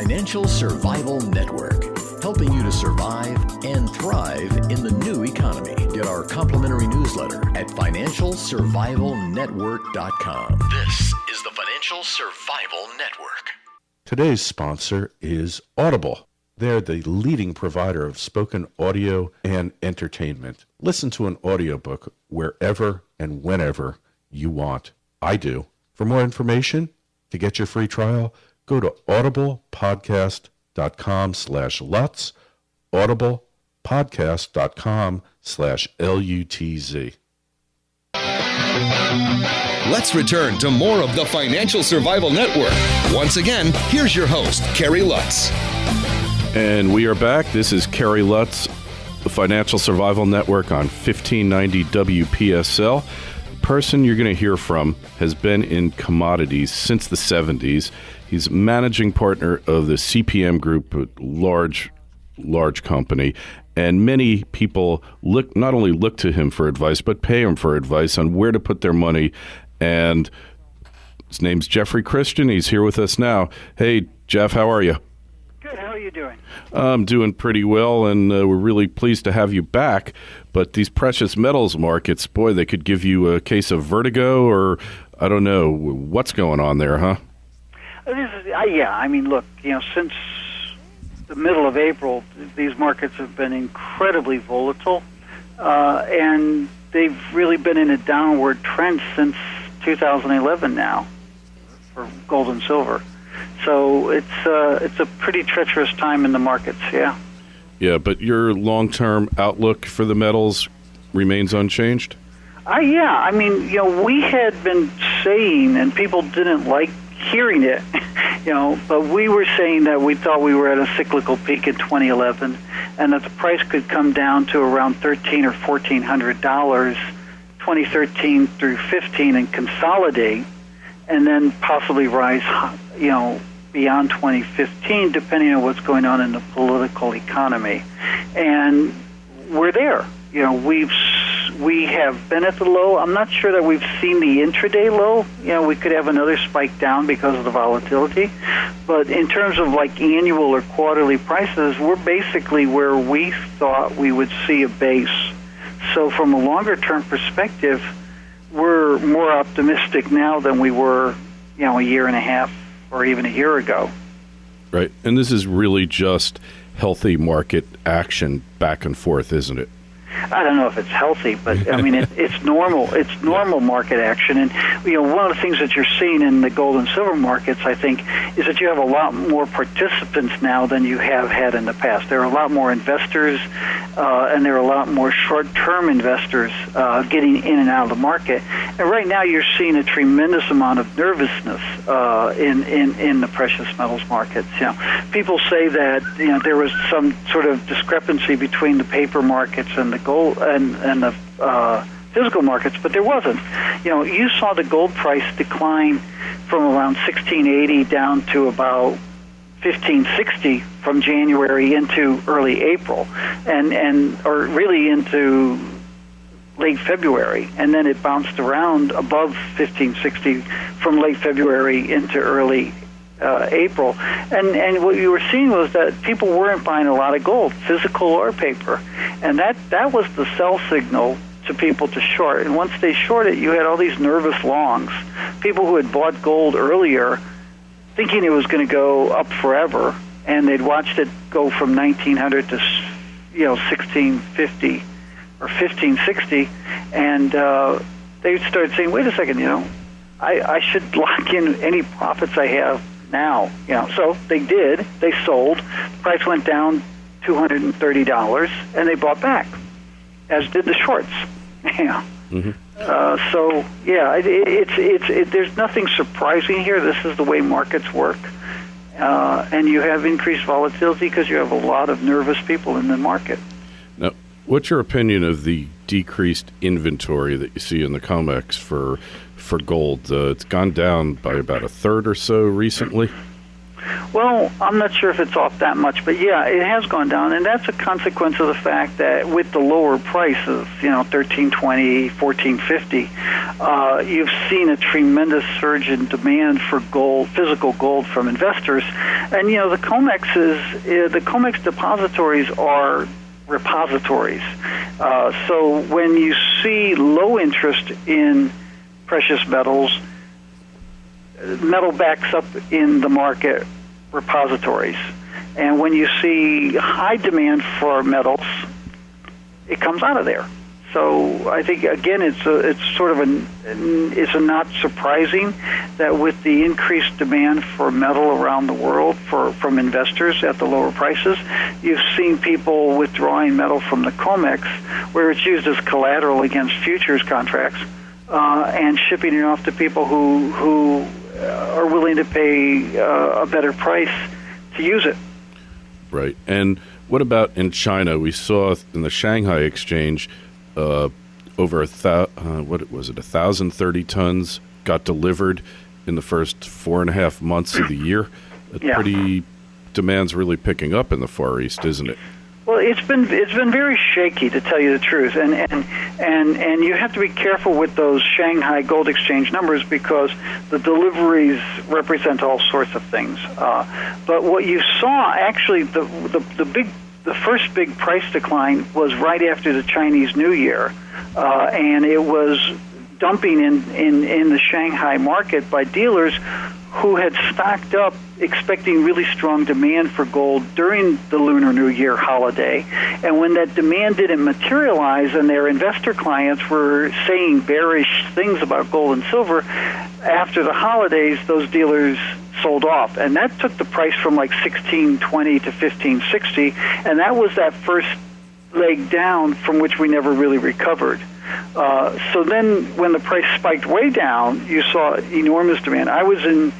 Financial Survival Network, helping you to survive and thrive in the new economy. Get our complimentary newsletter at financialsurvivalnetwork.com. This is the Financial Survival Network. Today's sponsor is Audible. They're the leading provider of spoken audio and entertainment. Listen to an audiobook wherever and whenever you want. I do. For more information, to get your free trial, go to audiblepodcast.com/Lutz, audiblepodcast.com/LUTZ. Let's return to more of the Financial Survival Network. Once again, here's your host, Kerry Lutz. And we are back. This is Kerry Lutz, the Financial Survival Network on 1590 WPSL. The person you're going to hear from has been in commodities since the 70s. He's managing partner of the CPM Group, a large company. And many people not only look to him for advice, but pay him for advice on where to put their money. And his name's Jeffrey Christian. He's here with us now. Hey, Jeff, how are you? Good. How are you doing? I'm doing pretty well, and we're really pleased to have you back. But these precious metals markets, boy, they could give you a case of vertigo, or I don't know what's going on there, huh? Look, since the middle of April, these markets have been incredibly volatile, and they've really been in a downward trend since 2011 now for gold and silver. So it's a pretty treacherous time in the markets, yeah. Yeah, but your long-term outlook for the metals remains unchanged? We had been saying, and people didn't like hearing it, but we were saying that we thought we were at a cyclical peak in 2011, and that the price could come down to around $1,300 or $1,400, 2013 through 15, and consolidate, and then possibly rise, beyond 2015, depending on what's going on in the political economy. And we're there. We have been at the low. I'm not sure that we've seen the intraday low. We could have another spike down because of the volatility. But in terms of like annual or quarterly prices, we're basically where we thought we would see a base. So from a longer term perspective, we're more optimistic now than we were, a year and a half or even a year ago. Right. And this is really just healthy market action back and forth, isn't it? I don't know if it's healthy, but it's normal. It's normal market action, and one of the things that you're seeing in the gold and silver markets, I think, is that you have a lot more participants now than you have had in the past. There are a lot more investors, and there are a lot more short-term investors getting in and out of the market. And right now, you're seeing a tremendous amount of nervousness in the precious metals markets. People say that there was some sort of discrepancy between the paper markets and the gold and the physical markets, but there wasn't. You saw the gold price decline from around 1680 down to about 1560 from January into early April, or really into late February, and then it bounced around above 1560 from late February into early April, and what you were seeing was that people weren't buying a lot of gold, physical or paper, and that was the sell signal to people to short. And once they shorted, you had all these nervous longs, people who had bought gold earlier, thinking it was going to go up forever, and they'd watched it go from 1900 to 1650 or 1560, and they started saying, "Wait a second, I should lock in any profits I have now." So they did. They sold. The price went down $230, and they bought back, as did the shorts. Mm-hmm. There's nothing surprising here. This is the way markets work, and you have increased volatility because you have a lot of nervous people in the market. Now, what's your opinion of the decreased inventory that you see in the COMEX for gold? It's gone down by about a third or so recently. Well, I'm not sure if it's off that much, but yeah, it has gone down, and that's a consequence of the fact that with the lower prices, $13.20, $14.50, you've seen a tremendous surge in demand for gold, physical gold from investors, and the COMEX depositories are repositories. So when you see low interest in precious metals, metal backs up in the market repositories. And when you see high demand for metals, it comes out of there. So I think, again, it's not surprising that with the increased demand for metal around the world from investors at the lower prices, you've seen people withdrawing metal from the COMEX, where it's used as collateral against futures contracts, and shipping it off to people who are willing to pay a better price to use it. Right. And what about in China? We saw in the Shanghai exchange over 1,030 tons got delivered in the first 4.5 months of the year. Demand's really picking up in the Far East, isn't it? Well, it's been very shaky, to tell you the truth, and you have to be careful with those Shanghai Gold Exchange numbers because the deliveries represent all sorts of things. But what you saw, actually, the first big price decline was right after the Chinese New Year, and it was dumping in the Shanghai market by dealers who had stocked up expecting really strong demand for gold during the Lunar New Year holiday. And when that demand didn't materialize and their investor clients were saying bearish things about gold and silver, after the holidays, those dealers sold off. And that took the price from like $16.20 to $15.60, and that was that first leg down from which we never really recovered. So then when the price spiked way down, you saw enormous demand. I was in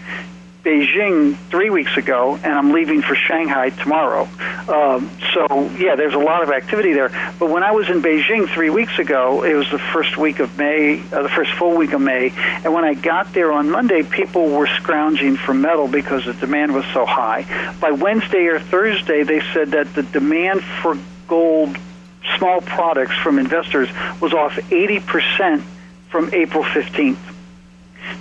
Beijing 3 weeks ago, and I'm leaving for Shanghai tomorrow. There's a lot of activity there. But when I was in Beijing 3 weeks ago, it was the first week of May, the first full week of May, and when I got there on Monday, people were scrounging for metal because the demand was so high. By Wednesday or Thursday, they said that the demand for gold small products from investors was off 80% from April 15th.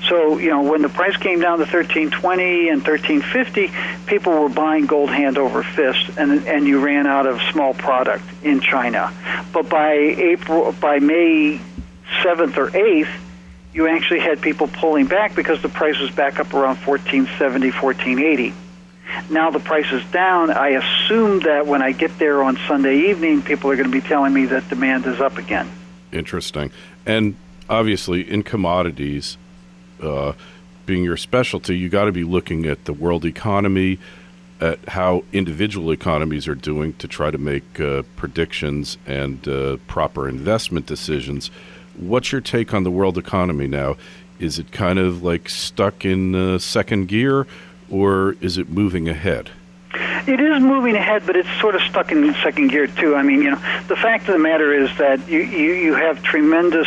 So, when the price came down to $13.20 and $13.50, people were buying gold hand over fist, and you ran out of small product in China. But by May 7th or 8th, you actually had people pulling back because the price was back up around $14.70, $14.80. Now the price is down. I assume that when I get there on Sunday evening, people are going to be telling me that demand is up again. Interesting. And obviously in commodities, being your specialty, you got to be looking at the world economy, at how individual economies are doing to try to make predictions and proper investment decisions. What's your take on the world economy now? Is it kind of like stuck in second gear, or is it moving ahead? It is moving ahead, but it's sort of stuck in second gear, too. I mean, the fact of the matter is that you have tremendous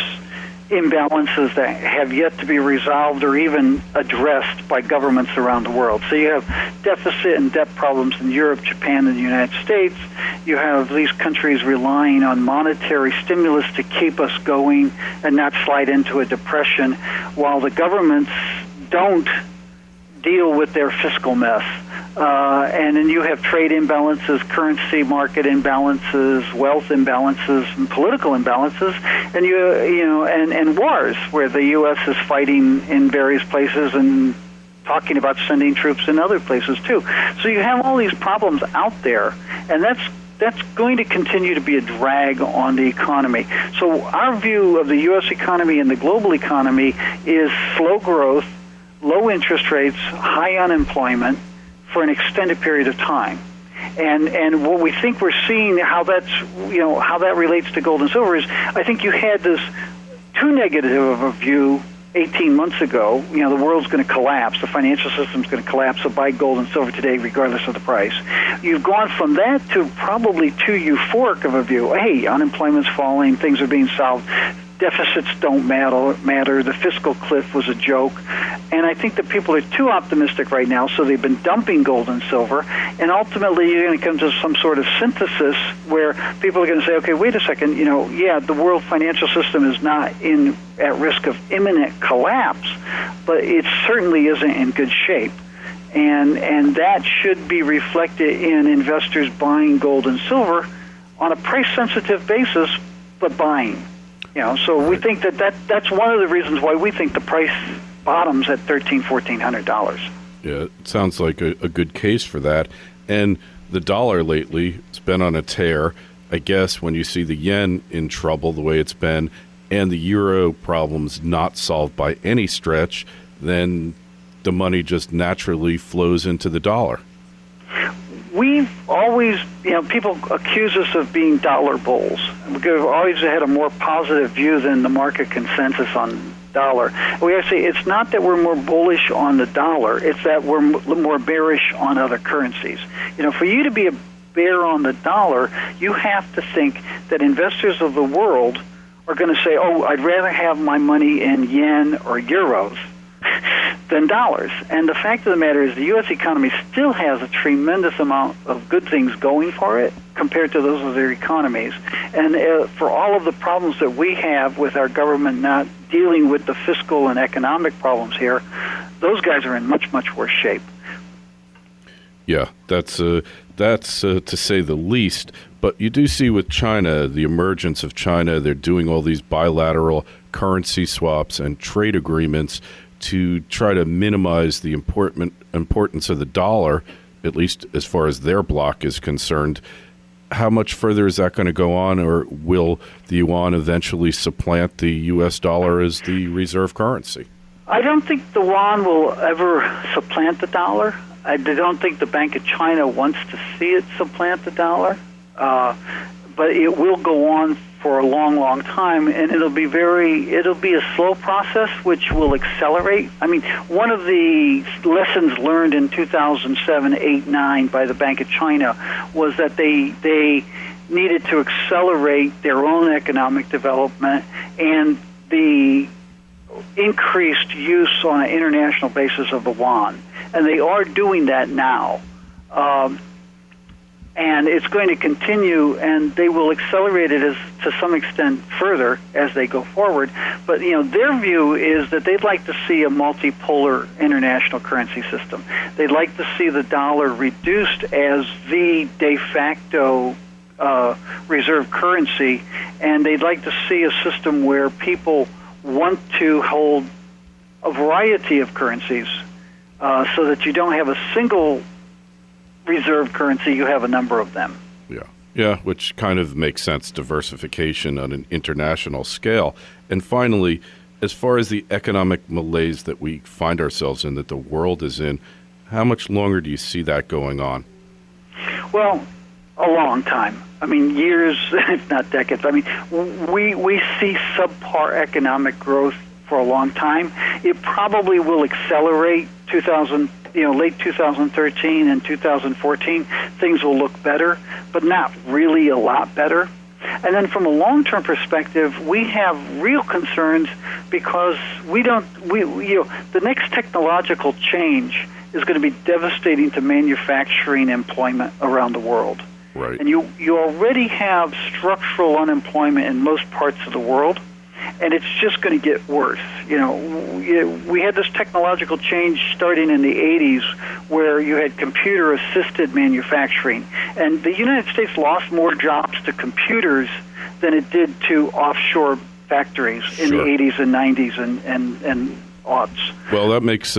imbalances that have yet to be resolved or even addressed by governments around the world. So you have deficit and debt problems in Europe, Japan, and the United States. You have these countries relying on monetary stimulus to keep us going and not slide into a depression, while the governments don't deal with their fiscal mess. And then you have trade imbalances, currency market imbalances, wealth imbalances, and political imbalances, and and wars where the U.S. is fighting in various places and talking about sending troops in other places too. So you have all these problems out there, and that's going to continue to be a drag on the economy. So our view of the U.S. economy and the global economy is slow growth, low interest rates, high unemployment for an extended period of time. And what we think we're seeing, how that relates to gold and silver is, I think you had this too negative of a view 18 months ago. The world's going to collapse, the financial system's going to collapse, so buy gold and silver today regardless of the price. You've gone from that to probably too euphoric of a view. Hey, unemployment's falling, things are being solved. deficits don't matter. The fiscal cliff was a joke. And I think that people are too optimistic right now, so they've been dumping gold and silver. And ultimately, you're going to come to some sort of synthesis where people are going to say, okay, wait a second, the world financial system is not at risk of imminent collapse, but it certainly isn't in good shape. And that should be reflected in investors buying gold and silver on a price-sensitive basis, but buying. So we think that's one of the reasons why we think the price bottoms at $1,400. Yeah, it sounds like a good case for that. And the dollar lately has been on a tear. I guess when you see the yen in trouble the way it's been and the euro problems not solved by any stretch, then the money just naturally flows into the dollar. We've always, people accuse us of being dollar bulls. We've always had a more positive view than the market consensus on dollar. We actually, it's not that we're more bullish on the dollar, it's that we're more bearish on other currencies. For you to be a bear on the dollar, you have to think that investors of the world are going to say, I'd rather have my money in yen or euros than dollars. And the fact of the matter is the U.S. economy still has a tremendous amount of good things going for it compared to those other economies. And for all of the problems that we have with our government not dealing with the fiscal and economic problems here, those guys are in much, much worse shape. Yeah, that's to say the least. But you do see with China, the emergence of China, they're doing all these bilateral currency swaps and trade agreements to try to minimize the importance of the dollar, at least as far as their bloc is concerned. How much further is that going to go on, or will the yuan eventually supplant the U.S. dollar as the reserve currency? I don't think the yuan will ever supplant the dollar. I don't think the Bank of China wants to see it supplant the dollar, but it will go on for a long, long time, and it'll be a slow process which will accelerate. I mean, one of the lessons learned in 2007, 8, 9 by the Bank of China was that they needed to accelerate their own economic development and the increased use on an international basis of the yuan. And they are doing that now. And it's going to continue, and they will accelerate it to some extent further as they go forward. But, their view is that they'd like to see a multipolar international currency system. They'd like to see the dollar reduced as the de facto reserve currency, and they'd like to see a system where people want to hold a variety of currencies so that you don't have a single reserve currency, you have a number of them. Yeah, which kind of makes sense, diversification on an international scale. And finally, as far as the economic malaise that we find ourselves in, that the world is in, how much longer do you see that going on? Well, a long time. I mean, years, if not decades. I mean, we see subpar economic growth for a long time. It probably will accelerate late 2013 and 2014, things will look better, but not really a lot better. And then from a long-term perspective, we have real concerns because the next technological change is going to be devastating to manufacturing employment around the world. Right. And you already have structural unemployment in most parts of the world, and it's just going to get worse. We had this technological change starting in the 80s where you had computer-assisted manufacturing, and the United States lost more jobs to computers than it did to offshore factories in the 80s and 90s and odds. Well, that makes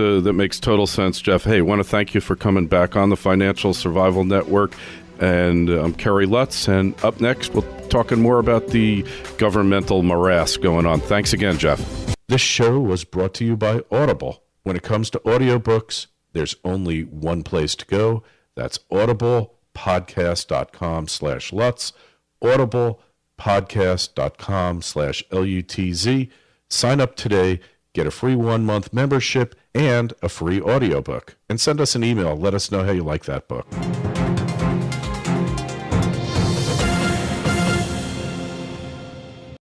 total sense, Jeff. Hey, I want to thank you for coming back on the Financial Survival Network. And I'm Kerry Lutz, and up next, we'll talking more about the governmental morass going on. Thanks again, Jeff. This show was brought to you by Audible. When it comes to audiobooks, there's only one place to go. That's audiblepodcast.com/Lutz, audiblepodcast.com/LUTZ. Sign up today, get a free 1-month membership and a free audiobook. And send us an email. Let us know how you like that book.